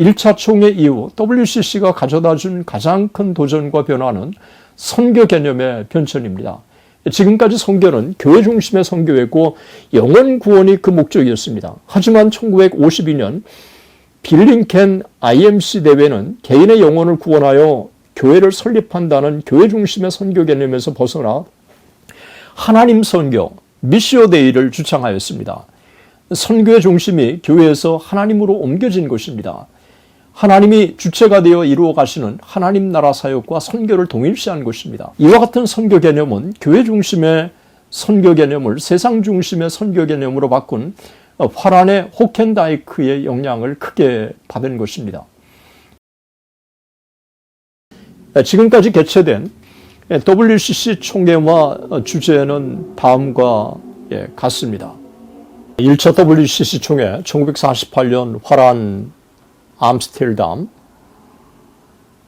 1차 총회 이후 WCC가 가져다 준 가장 큰 도전과 변화는 선교 개념의 변천입니다. 지금까지 선교는 교회 중심의 선교였고 영혼 구원이 그 목적이었습니다. 하지만 1952년 빌링켄 IMC 대회는 개인의 영혼을 구원하여 교회를 설립한다는 교회 중심의 선교 개념에서 벗어나 하나님 선교, 미시오 데이를 주창하였습니다. 선교의 중심이 교회에서 하나님으로 옮겨진 것입니다. 하나님이 주체가 되어 이루어 가시는 하나님 나라 사역과 선교를 동일시한 것입니다. 이와 같은 선교 개념은 교회 중심의 선교 개념을 세상 중심의 선교 개념으로 바꾼 화란의 호켄다이크의 영향을 크게 받은 것입니다. 지금까지 개최된 WCC 총회와 주제는 다음과 같습니다. 1차 WCC 총회 1948년 화란 암스테르담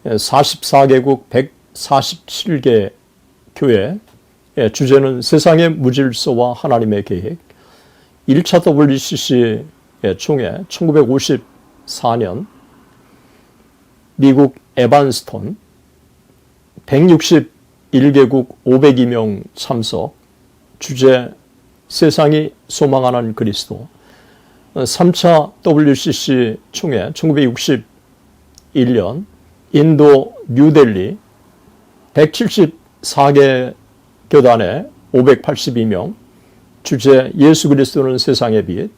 44개국 147개 교회 주제는 세상의 무질서와 하나님의 계획. 1차 WCC 총회 1954년 미국 에반스톤 161개국 502명 참석. 주제 세상이 소망하는 그리스도. 3차 WCC 총회 1961년 인도 뉴델리 174개 교단에 582명. 주제 예수 그리스도는 세상의 빛.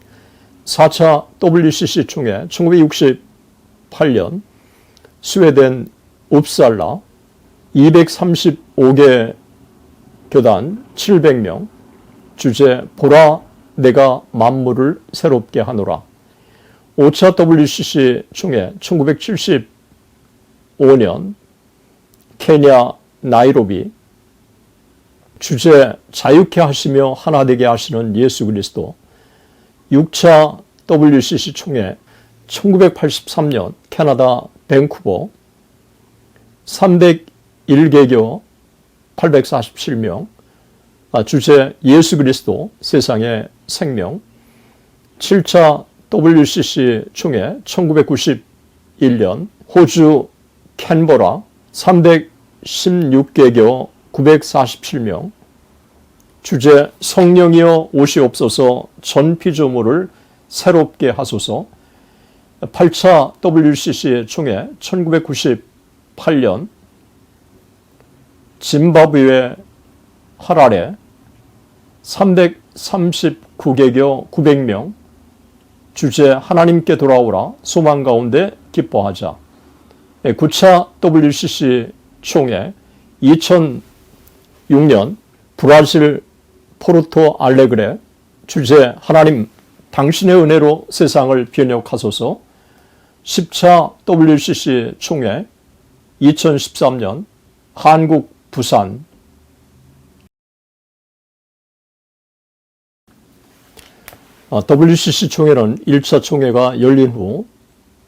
4차 WCC 총회 1968년 스웨덴 웁살라 235개 교단 700명. 주제 보라 내가 만물을 새롭게 하노라. 5차 WCC 총회 1975년 케냐 나이로비. 주제 자유케 하시며 하나 되게 하시는 예수 그리스도. 6차 WCC 총회 1983년 캐나다 밴쿠버 301개교 847명. 주제 예수 그리스도 세상의 생명. 7차 WCC 총회 1991년 호주 캔버라 316개교 947명. 주제 성령이여 오시옵소서 전 피조물을 새롭게 하소서. 8차 WCC 총회 1998년 짐바브웨 하라레 339개교 900명. 주제 하나님께 돌아오라 소망 가운데 기뻐하자. 9차 WCC 총회 2006년 브라질 포르토 알레그레. 주제 하나님 당신의 은혜로 세상을 변혁하소서. 10차 WCC 총회 2013년 한국 부산. WCC 총회는 1차 총회가 열린 후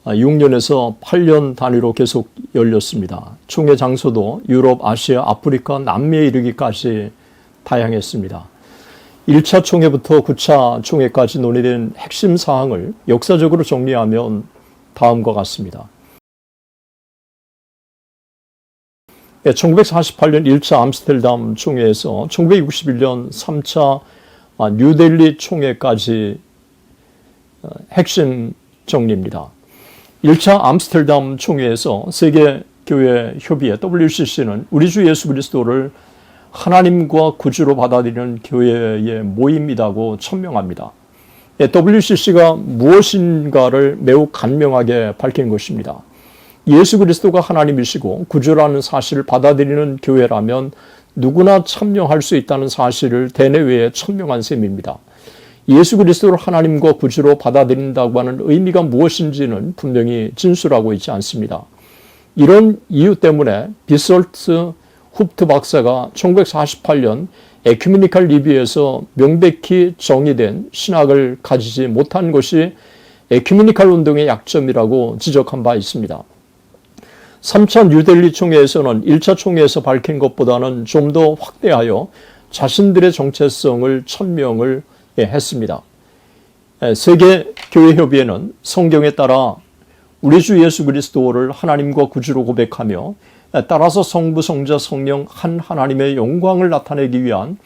6년에서 8년 단위로 계속 열렸습니다. 총회 장소도 유럽, 아시아, 아프리카, 남미에 이르기까지 다양했습니다. 1차 총회부터 9차 총회까지 논의된 핵심 사항을 역사적으로 정리하면 다음과 같습니다. 1948년 1차 암스테르담 총회에서 1961년 3차 뉴델리 총회까지 핵심 정리입니다. 1차 암스테르담 총회에서 세계교회협의회 WCC는 우리 주 예수 그리스도를 하나님과 구주로 받아들이는 교회의 모임이라고 천명합니다. WCC가 무엇인가를 매우 간명하게 밝힌 것입니다. 예수 그리스도가 하나님이시고 구주라는 사실을 받아들이는 교회라면 누구나 참여할 수 있다는 사실을 대내외에 천명한 셈입니다. 예수 그리스도를 하나님과 구주로 받아들인다고 하는 의미가 무엇인지는 분명히 진술하고 있지 않습니다. 이런 이유 때문에 비설트 후프트 박사가 1948년 에큐메니칼 리뷰에서 명백히 정의된 신학을 가지지 못한 것이 에큐메니칼 운동의 약점이라고 지적한 바 있습니다. 3차 뉴델리 총회에서는 1차 총회에서 밝힌 것보다는 좀 더 확대하여 자신들의 정체성을 천명을 했습니다. 세계교회협의회는 성경에 따라 우리 주 예수 그리스도를 하나님과 구주로 고백하며 따라서 성부, 성자, 성령 한 하나님의 영광을 나타내기 위한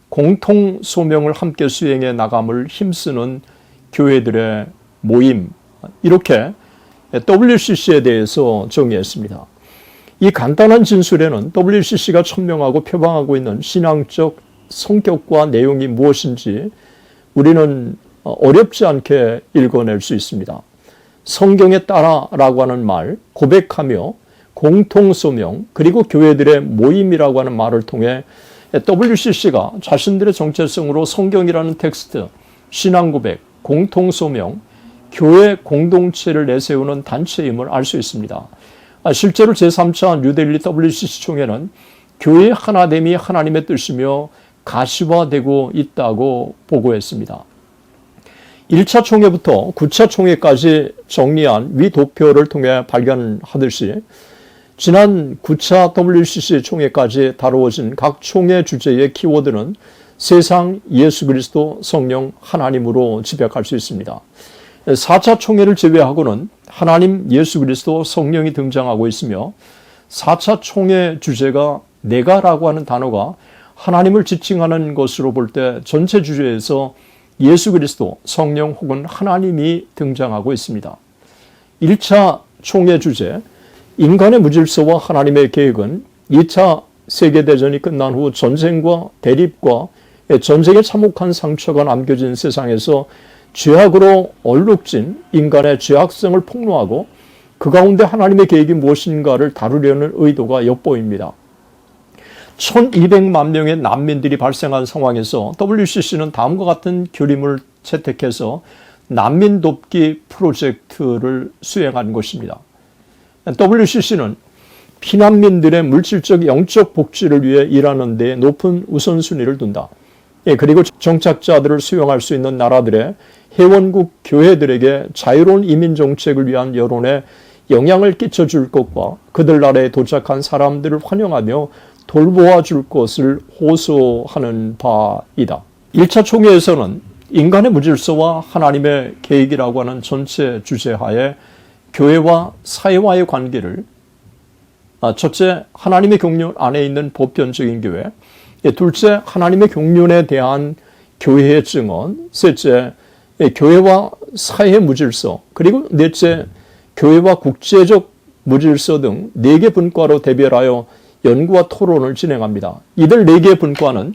공통 소명을 함께 수행해 나감을 힘쓰는 교회들의 모임, 이렇게 WCC에 대해서 정의했습니다. 이 간단한 진술에는 WCC가 천명하고 표방하고 있는 신앙적 성격과 내용이 무엇인지 우리는 어렵지 않게 읽어낼 수 있습니다. 성경에 따라라고 하는 말, 고백하며 공통소명, 그리고 교회들의 모임이라고 하는 말을 통해 WCC가 자신들의 정체성으로 성경이라는 텍스트, 신앙고백, 공통소명, 교회 공동체를 내세우는 단체임을 알 수 있습니다. 실제로 제3차 뉴델리 WCC 총회는 교회의 하나됨이 하나님의 뜻이며 가시화되고 있다고 보고했습니다. 1차 총회부터 9차 총회까지 정리한 위 도표를 통해 발견하듯이 지난 9차 WCC 총회까지 다루어진 각 총회 주제의 키워드는 세상, 예수 그리스도, 성령, 하나님으로 집약할 수 있습니다. 4차 총회를 제외하고는 하나님, 예수 그리스도, 성령이 등장하고 있으며 4차 총회 주제가 내가라고 하는 단어가 하나님을 지칭하는 것으로 볼 때 전체 주제에서 예수 그리스도, 성령 혹은 하나님이 등장하고 있습니다. 1차 총회 주제, 인간의 무질서와 하나님의 계획은 2차 세계대전이 끝난 후 전쟁과 대립과 전쟁의 참혹한 상처가 남겨진 세상에서 죄악으로 얼룩진 인간의 죄악성을 폭로하고 그 가운데 하나님의 계획이 무엇인가를 다루려는 의도가 엿보입니다. 1200만 명의 난민들이 발생한 상황에서 WCC는 다음과 같은 그림을 채택해서 난민 돕기 프로젝트를 수행한 것입니다. WCC는 피난민들의 물질적, 영적 복지를 위해 일하는 데 높은 우선순위를 둔다. 그리고 정착자들을 수용할 수 있는 나라들의 회원국 교회들에게 자유로운 이민 정책을 위한 여론에 영향을 끼쳐줄 것과 그들 나라에 도착한 사람들을 환영하며 돌보아 줄 것을 호소하는 바이다. 1차 총회에서는 인간의 무질서와 하나님의 계획이라고 하는 전체 주제하에 교회와 사회와의 관계를 첫째, 하나님의 경륜 안에 있는 보편적인 교회, 둘째, 하나님의 경륜에 대한 교회의 증언, 셋째, 교회와 사회의 무질서, 그리고 넷째, 교회와 국제적 무질서 등 4개 분과로 대별하여 연구와 토론을 진행합니다. 이들 4개의 분과는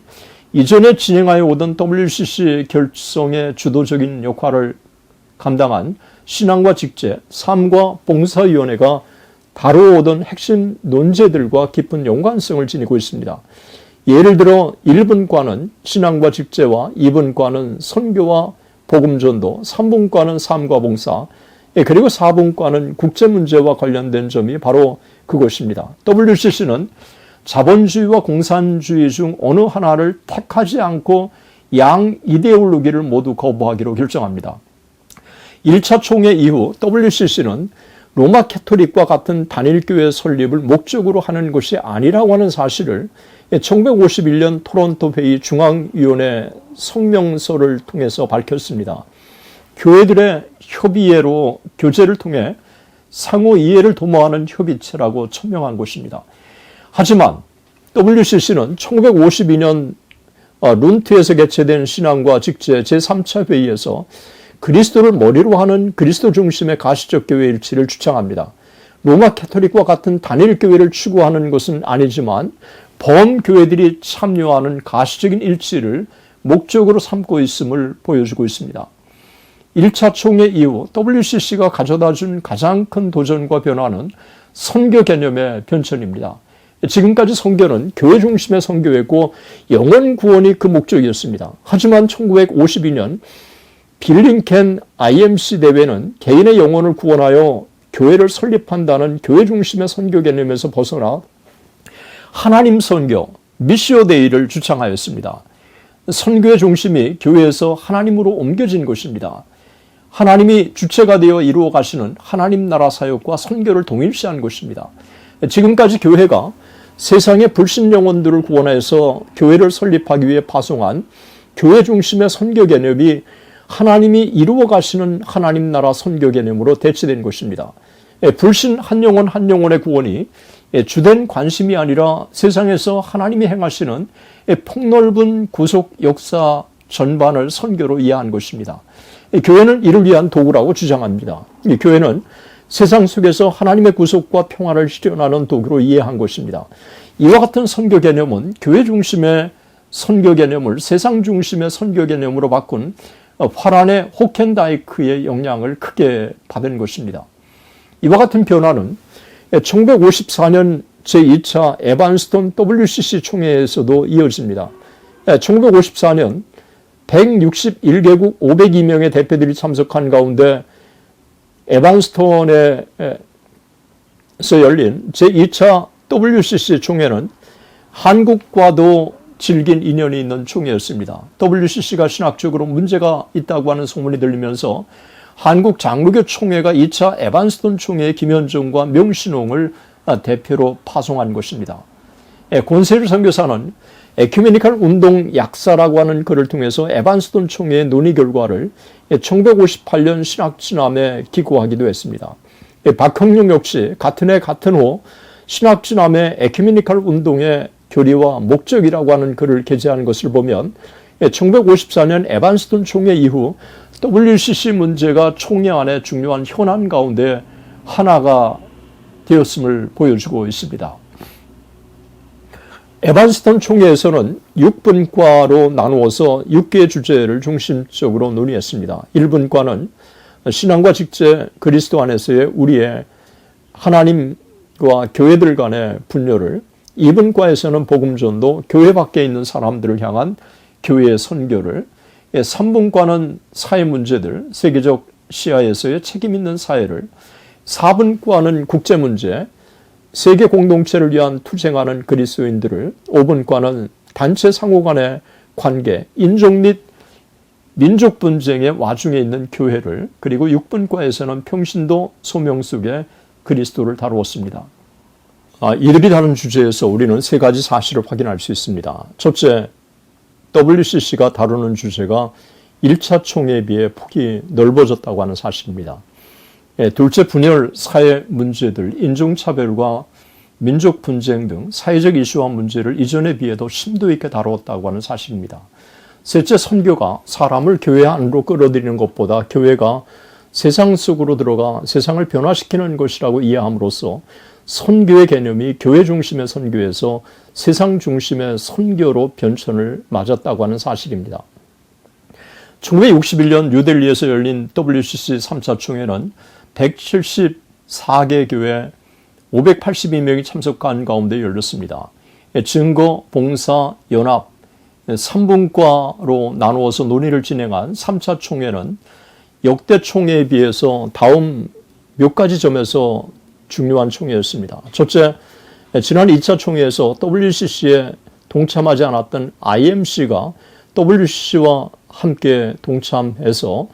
이전에 진행하여 오던 WCC 결성의 주도적인 역할을 감당한 신앙과 직제, 삶과 봉사위원회가 다루어오던 핵심 논제들과 깊은 연관성을 지니고 있습니다. 예를 들어 1분과는 신앙과 직제와 2분과는 선교와 복음전도, 3분과는 삶과 봉사, 그리고 4분과는 국제문제와 관련된 점이 바로 그것입니다. WCC는 자본주의와 공산주의 중 어느 하나를 택하지 않고 양 이데올로기를 모두 거부하기로 결정합니다. 1차 총회 이후 WCC는 로마 캐토릭과 같은 단일교회 설립을 목적으로 하는 것이 아니라고 하는 사실을 1951년 토론토 회의 중앙위원회 성명서를 통해서 밝혔습니다. 교회들의 협의회로 교제를 통해 상호 이해를 도모하는 협의체라고 천명한 것입니다. 하지만 WCC는 1952년 룬트에서 개최된 신앙과 직제 제3차 회의에서 그리스도를 머리로 하는 그리스도 중심의 가시적 교회 일치를 주창합니다. 로마 캐토릭과 같은 단일 교회를 추구하는 것은 아니지만 범교회들이 참여하는 가시적인 일치를 목적으로 삼고 있음을 보여주고 있습니다. 1차 총회 이후 WCC가 가져다준 가장 큰 도전과 변화는 선교 개념의 변천입니다. 지금까지 선교는 교회 중심의 선교였고 영혼 구원이 그 목적이었습니다. 하지만 1952년 빌링켄 IMC 대회는 개인의 영혼을 구원하여 교회를 설립한다는 교회 중심의 선교 개념에서 벗어나 하나님 선교, 미시오 데이를 주창하였습니다. 선교의 중심이 교회에서 하나님으로 옮겨진 것입니다. 하나님이 주체가 되어 이루어 가시는 하나님 나라 사역과 선교를 동일시한 것입니다. 지금까지 교회가 세상의 불신 영혼들을 구원해서 교회를 설립하기 위해 파송한 교회 중심의 선교 개념이 하나님이 이루어 가시는 하나님 나라 선교 개념으로 대체된 것입니다. 불신 한 영혼 한 영혼의 구원이 주된 관심이 아니라 세상에서 하나님이 행하시는 폭넓은 구속 역사 전반을 선교로 이해한 것입니다. 교회는 이를 위한 도구라고 주장합니다. 교회는 세상 속에서 하나님의 구속과 평화를 실현하는 도구로 이해한 것입니다. 이와 같은 선교 개념은 교회 중심의 선교 개념을 세상 중심의 선교 개념으로 바꾼 화란의 호켄다이크의 영향을 크게 받은 것입니다. 이와 같은 변화는 1954년 제2차 에반스톤 WCC 총회에서도 이어집니다. 1954년 161개국 502명의 대표들이 참석한 가운데 에반스톤에서 열린 제2차 WCC 총회는 한국과도 질긴 인연이 있는 총회였습니다. WCC가 신학적으로 문제가 있다고 하는 소문이 들리면서 한국 장로교 총회가 2차 에반스톤 총회의 김현정과 명신홍을 대표로 파송한 것입니다. 권세일 선교사는 에큐메니컬 운동 약사라고 하는 글을 통해서 에반스톤 총회의 논의 결과를 1958년 신학진암에 기고하기도 했습니다. 박형룡 역시 같은 해 같은 호 신학진암의 에큐메니컬 운동의 교리와 목적이라고 하는 글을 게재한 것을 보면 1954년 에반스톤 총회 이후 WCC 문제가 총회 안에 중요한 현안 가운데 하나가 되었음을 보여주고 있습니다. 에반스톤 총회에서는 6분과로 나누어서 6개의 주제를 중심적으로 논의했습니다. 1분과는 신앙과 직제 그리스도 안에서의 우리의 하나님과 교회들 간의 분열을, 2분과에서는 복음전도, 교회 밖에 있는 사람들을 향한 교회의 선교를, 3분과는 사회 문제들, 세계적 시야에서의 책임 있는 사회를, 4분과는 국제 문제, 세계 공동체를 위한 투쟁하는 그리스도인들을, 5분과는 단체 상호 간의 관계, 인종 및 민족 분쟁의 와중에 있는 교회를, 그리고 6분과에서는 평신도 소명 속의 그리스도를 다루었습니다. 이들이 다른 주제에서 우리는 세 가지 사실을 확인할 수 있습니다. 첫째, WCC가 다루는 주제가 1차 총회에 비해 폭이 넓어졌다고 하는 사실입니다. 둘째, 분열, 사회 문제들, 인종차별과 민족 분쟁 등 사회적 이슈와 문제를 이전에 비해 더 심도 있게 다루었다고 하는 사실입니다. 셋째, 선교가 사람을 교회 안으로 끌어들이는 것보다 교회가 세상 속으로 들어가 세상을 변화시키는 것이라고 이해함으로써 선교의 개념이 교회 중심의 선교에서 세상 중심의 선교로 변천을 맞았다고 하는 사실입니다. 1961년 뉴델리에서 열린 WCC 3차 총회는 174개 교회 582명이 참석한 가운데 열렸습니다. 증거, 봉사, 연합, 3분과로 나누어서 논의를 진행한 3차 총회는 역대 총회에 비해서 다음 몇 가지 점에서 중요한 총회였습니다. 첫째, 지난 2차 총회에서 WCC에 동참하지 않았던 IMC가 WCC와 함께 동참해서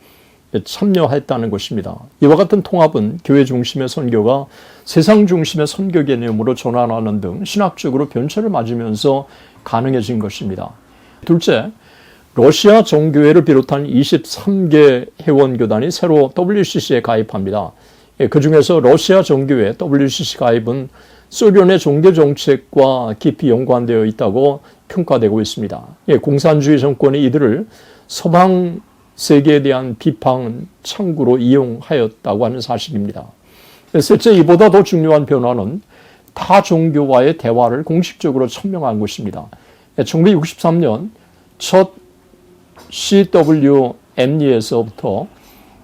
참여했다는 것입니다. 이와 같은 통합은 교회 중심의 선교가 세상 중심의 선교 개념으로 전환하는 등 신학적으로 변천을 맞으면서 가능해진 것입니다. 둘째, 러시아 정교회를 비롯한 23개 회원교단이 새로 WCC에 가입합니다. 그 중에서 러시아 정교회 WCC 가입은 소련의 종교정책과 깊이 연관되어 있다고 평가되고 있습니다. 공산주의 정권이 이들을 서방 세계에 대한 비판 창구로 이용하였다고 하는 사실입니다. 셋째, 이보다 더 중요한 변화는 타 종교와의 대화를 공식적으로 천명한 것입니다. 1963년 첫 CWME에서부터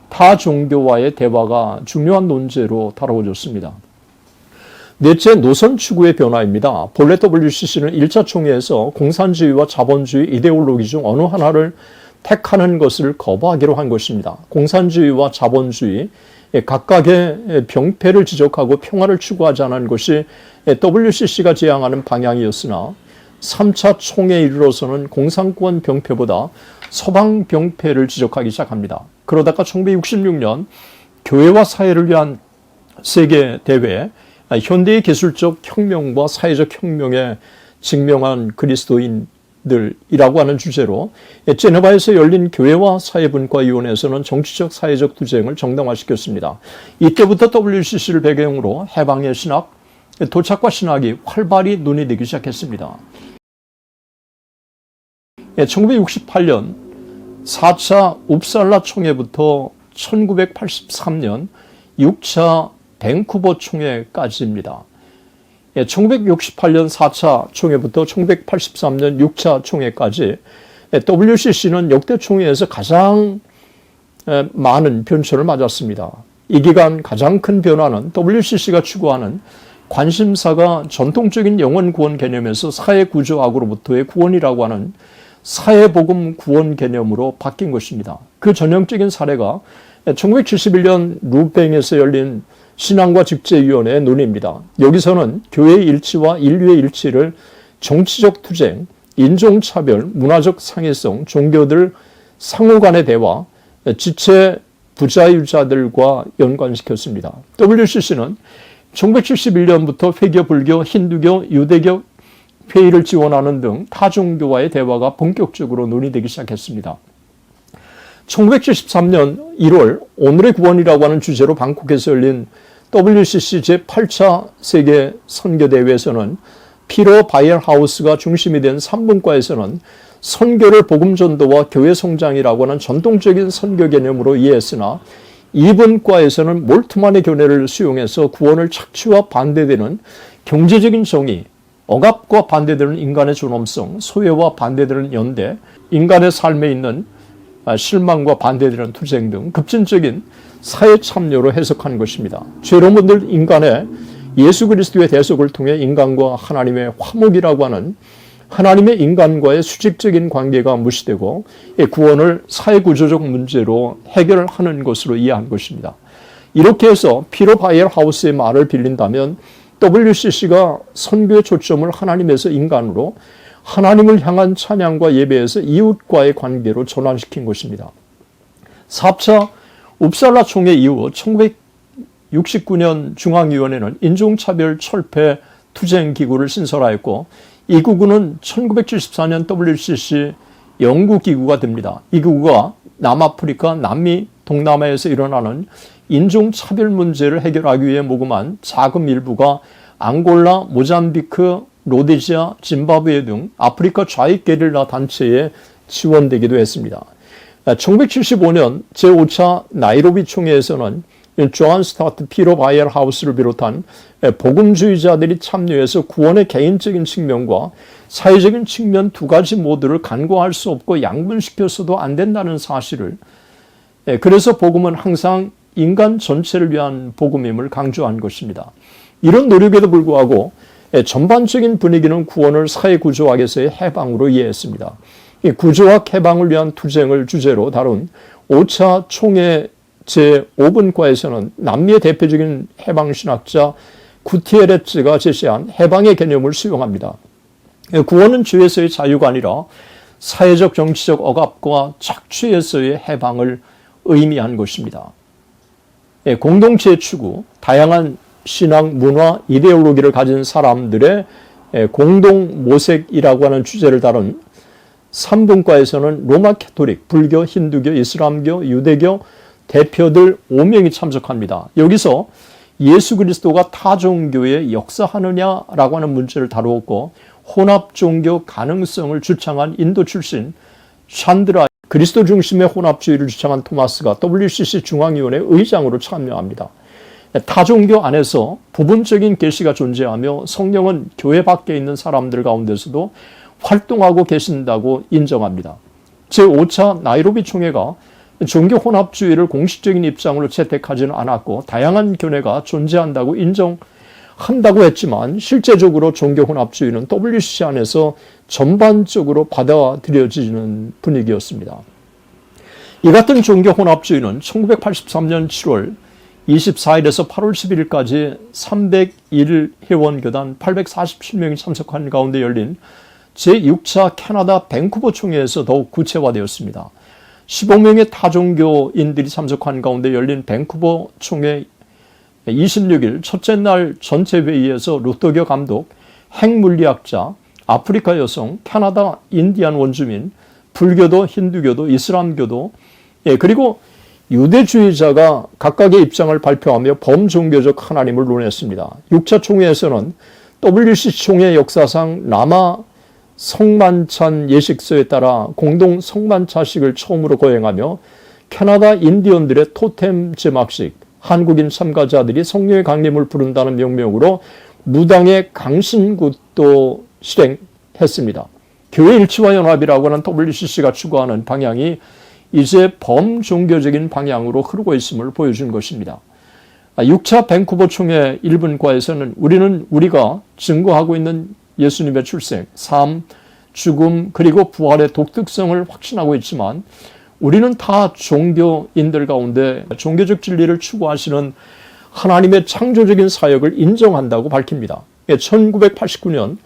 타 종교와의 대화가 중요한 논제로 다뤄졌습니다. 넷째, 노선 추구의 변화입니다. 본래 WCC는 1차 총회에서 공산주의와 자본주의 이데올로기 중 어느 하나를 택하는 것을 거부하기로 한 것입니다. 공산주의와 자본주의 각각의 병폐를 지적하고 평화를 추구하지 않은 것이 WCC가 지향하는 방향이었으나 3차 총회에 이르러서는 공산권 병폐보다 서방 병폐를 지적하기 시작합니다. 그러다가 1966년 교회와 사회를 위한 세계대회, 현대의 기술적 혁명과 사회적 혁명에 직면한 그리스도인 세력들이라고 하는 주제로 제네바에서 열린 교회와 사회분과위원회에서는 정치적 사회적 투쟁을 정당화시켰습니다. 이때부터 WCC를 배경으로 해방의 신학, 도착과 신학이 활발히 논의되기 시작했습니다. 1968년 4차 웁살라 총회부터 1983년 6차 밴쿠버 총회까지입니다. 1968년 4차 총회부터 1983년 6차 총회까지 WCC는 역대 총회에서 가장 많은 변천을 맞았습니다. 이 기간 가장 큰 변화는 WCC가 추구하는 관심사가 전통적인 영혼 구원 개념에서 사회구조학으로부터의 구원이라고 하는 사회복음 구원 개념으로 바뀐 것입니다. 그 전형적인 사례가 1971년 루뱅에서 열린 신앙과 직제위원회의 논의입니다. 여기서는 교회의 일치와 인류의 일치를 정치적 투쟁, 인종차별, 문화적 상해성, 종교들 상호 간의 대화, 지체 부자유자들과 연관시켰습니다. WCC는 1971년부터 회교, 불교, 힌두교, 유대교 회의를 지원하는 등 타종교와의 대화가 본격적으로 논의되기 시작했습니다. 1973년 1월 오늘의 구원이라고 하는 주제로 방콕에서 열린 WCC 제8차 세계 선교대회에서는 피터 바이엘하우스가 중심이 된 3분과에서는 선교를 복음전도와 교회 성장이라고 하는 전통적인 선교 개념으로 이해했으나 2분과에서는 몰트만의 견해를 수용해서 구원을 착취와 반대되는 경제적인 정의, 억압과 반대되는 인간의 존엄성, 소외와 반대되는 연대, 인간의 삶에 있는 실망과 반대되는 투쟁 등 급진적인 사회 참여로 해석한 것입니다. 죄로문들 인간의 예수 그리스도의 대속을 통해 인간과 하나님의 화목이라고 하는 하나님의 인간과의 수직적인 관계가 무시되고 구원을 사회구조적 문제로 해결하는 것으로 이해한 것입니다. 이렇게 해서 피터 바이엘하우스의 말을 빌린다면 WCC가 선교의 초점을 하나님에서 인간으로 하나님을 향한 찬양과 예배에서 이웃과의 관계로 전환시킨 것입니다. 4차 웁살라 총회 이후 1969년 중앙위원회는 인종차별 철폐 투쟁기구를 신설하였고 이 기구는 1974년 WCC 연구기구가 됩니다. 이 기구가 남아프리카, 남미, 동남아에서 일어나는 인종차별 문제를 해결하기 위해 모금한 자금 일부가 앙골라, 모잠비크, 로데시아, 짐바브웨 등 아프리카 좌익 게릴라 단체에 지원되기도 했습니다. 1975년 제5차 나이로비 총회에서는 존 스타트, 피터 바이엘하우스를 비롯한 복음주의자들이 참여해서 구원의 개인적인 측면과 사회적인 측면 두 가지 모두를 간과할 수 없고 양분시켜서도 안 된다는 사실을, 그래서 복음은 항상 인간 전체를 위한 복음임을 강조한 것입니다. 이런 노력에도 불구하고 전반적인 분위기는 구원을 사회구조학에서의 해방으로 이해했습니다. 구조학 해방을 위한 투쟁을 주제로 다룬 5차 총회 제5분과에서는 남미의 대표적인 해방신학자 구티에레츠가 제시한 해방의 개념을 수용합니다. 구원은 죄에서의 자유가 아니라 사회적 정치적 억압과 착취에서의 해방을 의미한 것입니다. 공동체의 추구, 다양한 신앙, 문화, 이데올로기를 가진 사람들의 공동 모색이라고 하는 주제를 다룬 3분과에서는 로마 캐토릭, 불교, 힌두교, 이슬람교, 유대교 대표들 5명이 참석합니다. 여기서 예수 그리스도가 타종교에 역사하느냐라고 하는 문제를 다루었고 혼합종교 가능성을 주창한 인도 출신 샨드라, 그리스도 중심의 혼합주의를 주창한 토마스가 WCC 중앙위원회 의장으로 참여합니다. 타종교 안에서 부분적인 계시가 존재하며 성령은 교회 밖에 있는 사람들 가운데서도 활동하고 계신다고 인정합니다. 제5차 나이로비 총회가 종교 혼합주의를 공식적인 입장으로 채택하지는 않았고 다양한 견해가 존재한다고 인정한다고 했지만 실제적으로 종교 혼합주의는 WCC 안에서 전반적으로 받아들여지는 분위기였습니다. 이 같은 종교 혼합주의는 1983년 7월 24일에서 8월 11일까지 301 회원교단 847명이 참석한 가운데 열린 제6차 캐나다 밴쿠버 총회에서 더욱 구체화되었습니다. 15명의 타종교인들이 참석한 가운데 열린 밴쿠버 총회 26일 첫째 날 전체 회의에서 루터교 감독, 핵물리학자, 아프리카 여성, 캐나다 인디안 원주민, 불교도, 힌두교도, 이슬람교도, 그리고 유대주의자가 각각의 입장을 발표하며 범종교적 하나님을 논했습니다. 6차 총회에서는 WCC 총회 역사상 남아 성만찬 예식서에 따라 공동 성만찬식을 처음으로 거행하며 캐나다 인디언들의 토템 제막식, 한국인 참가자들이 성령의 강림을 부른다는 명명으로 무당의 강신굿도 실행했습니다. 교회 일치와 연합이라고 하는 WCC가 추구하는 방향이 이제 범종교적인 방향으로 흐르고 있음을 보여준 것입니다. 6차 밴쿠버 총회 1분과에서는 우리는 우리가 증거하고 있는 예수님의 출생, 삶, 죽음, 그리고 부활의 독특성을 확신하고 있지만 우리는 다 종교인들 가운데 종교적 진리를 추구하시는 하나님의 창조적인 사역을 인정한다고 밝힙니다. 1989년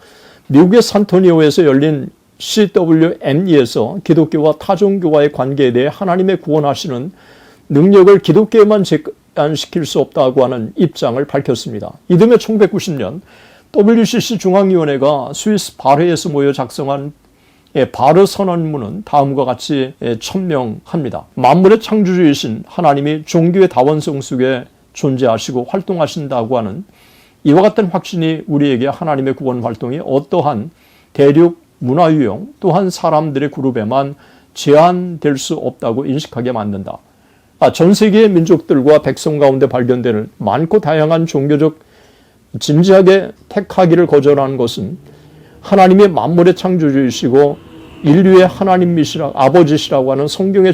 미국의 산토니오에서 열린 CWME에서 기독교와 타종교와의 관계에 대해 하나님의 구원하시는 능력을 기독교에만 제한시킬 수 없다고 하는 입장을 밝혔습니다. 이듬해 1990년 WCC 중앙위원회가 스위스 바르에서 모여 작성한 바르 선언문은 다음과 같이 천명합니다. 만물의 창조주이신 하나님이 종교의 다원성 속에 존재하시고 활동하신다고 하는 이와 같은 확신이 우리에게 하나님의 구원 활동이 어떠한 대륙, 문화유형 또한 사람들의 그룹에만 제한될 수 없다고 인식하게 만든다. 전 세계의 민족들과 백성 가운데 발견되는 많고 다양한 종교적 진지하게 택하기를 거절하는 것은 하나님의 만물의 창조주이시고 인류의 하나님이시라 아버지시라고 하는 성경의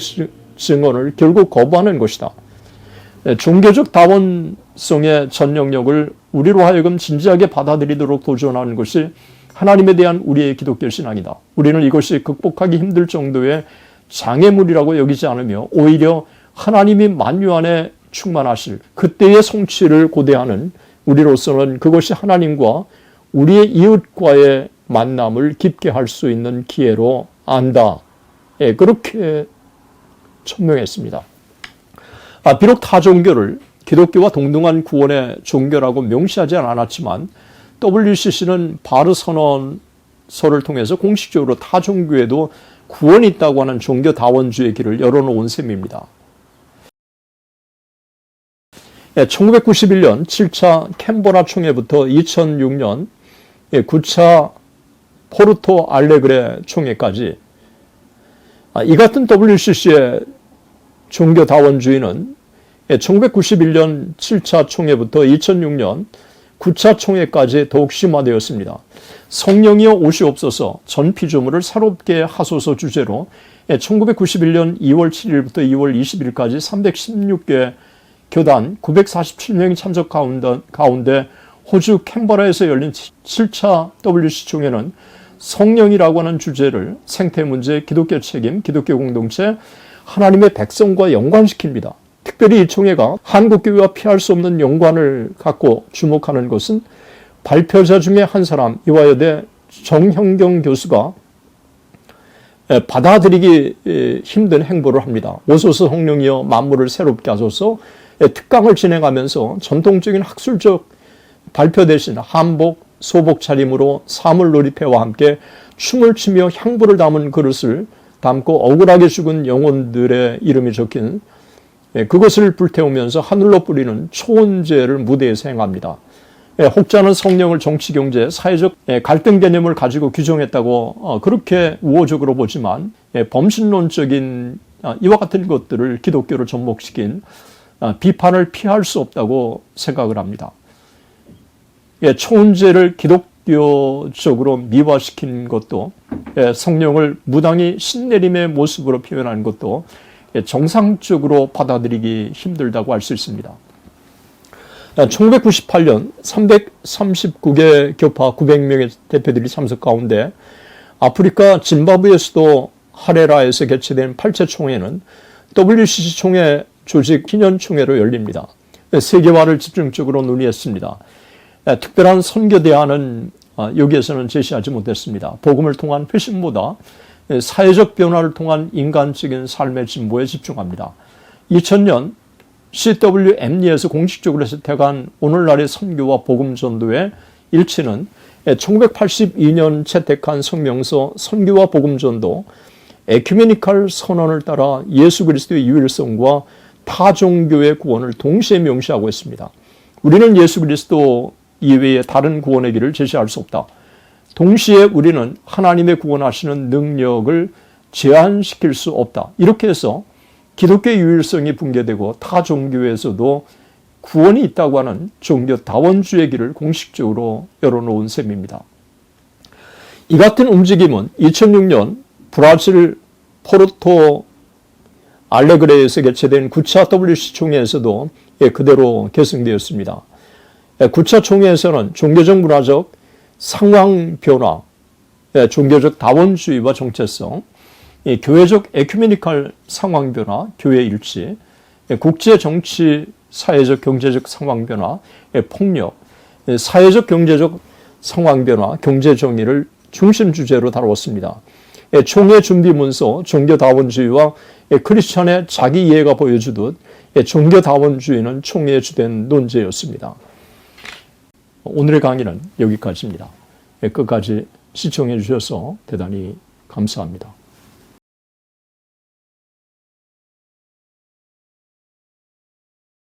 증언을 결국 거부하는 것이다. 종교적 다원성의 전 영역을 우리로 하여금 진지하게 받아들이도록 도전하는 것이 하나님에 대한 우리의 기독교 신앙이다. 우리는 이것이 극복하기 힘들 정도의 장애물이라고 여기지 않으며 오히려 하나님이 만유 안에 충만하실 그때의 성취를 고대하는 우리로서는 그것이 하나님과 우리의 이웃과의 만남을 깊게 할 수 있는 기회로 안다. 그렇게 천명했습니다. 비록 타종교를 기독교와 동등한 구원의 종교라고 명시하지 않았지만 WCC는 바르 선언서를 통해서 공식적으로 타종교에도 구원이 있다고 하는 종교 다원주의 길을 열어놓은 셈입니다. 1991년 7차 캔버라 총회부터 2006년 9차 포르토 알레그레 총회까지 이 같은 WCC의 종교다원주의는 1991년 7차 총회부터 2006년 9차 총회까지 더욱 심화되었습니다. 성령이여 오시옵소서 전 피조물을 새롭게 하소서 주제로 1991년 2월 7일부터 2월 20일까지 316개 교단 947명이 참석 가운데 호주 캔버라에서 열린 7차 WCC 총회는 성령이라고 하는 주제를 생태문제, 기독교 책임, 기독교 공동체, 하나님의 백성과 연관시킵니다. 특별히 이 총회가 한국교회와 피할 수 없는 연관을 갖고 주목하는 것은 발표자 중에 한 사람, 이화여대 정형경 교수가 받아들이기 힘든 행보를 합니다. 오소서 성령이여 만물을 새롭게 하소서 특강을 진행하면서 전통적인 학술적 발표 대신 한복, 소복 차림으로 사물 놀이패와 함께 춤을 추며 향부를 담은 그릇을 담고 억울하게 죽은 영혼들의 이름이 적힌 그것을 불태우면서 하늘로 뿌리는 초원제를 무대에서 행합니다. 혹자는 성령을 정치, 경제, 사회적 갈등 개념을 가지고 규정했다고 그렇게 우호적으로 보지만 범신론적인 이와 같은 것들을 기독교로 접목시킨 비판을 피할 수 없다고 생각을 합니다. 초원제를 기독교적으로 미화시킨 것도 성령을 무당히 신내림의 모습으로 표현하는 것도 정상적으로 받아들이기 힘들다고 할 수 있습니다. 1998년 339개 교파 900명의 대표들이 참석 가운데 아프리카 짐바브웨 수도 하레라에서 개최된 8차 총회는 WCC 총회 조직 기념총회로 열립니다. 세계화를 집중적으로 논의했습니다. 특별한 선교 대안은 여기에서는 제시하지 못했습니다. 복음을 통한 회심보다 사회적 변화를 통한 인간적인 삶의 진보에 집중합니다. 2000년 CWME에서 공식적으로 채택한 오늘날의 선교와 복음 전도의 일치는 1982년 채택한 성명서 선교와 복음전도 에큐메니칼 선언을 따라 예수 그리스도의 유일성과 타종교의 구원을 동시에 명시하고 있습니다. 우리는 예수 그리스도 이외에 다른 구원의 길을 제시할 수 없다. 동시에 우리는 하나님의 구원하시는 능력을 제한시킬 수 없다. 이렇게 해서 기독교의 유일성이 붕괴되고 타 종교에서도 구원이 있다고 하는 종교 다원주의 길을 공식적으로 열어놓은 셈입니다. 이 같은 움직임은 2006년 브라질 포르토 알레그레에서 개최된 9차 WC 총회에서도 그대로 계승되었습니다. 9차 총회에서는 종교적 문화적 상황 변화, 종교적 다원주의와 정체성, 교회적 에큐메니칼 상황 변화, 교회 일치, 국제 정치 사회적 경제적 상황 변화, 폭력, 사회적 경제적 상황 변화, 경제 정의를 중심 주제로 다루었습니다. 총회 준비 문서 종교다원주의와 크리스천의 자기 이해가 보여주듯 종교다원주의는 총회의 주된 논제였습니다. 오늘의 강의는 여기까지입니다. 끝까지 시청해 주셔서 대단히 감사합니다.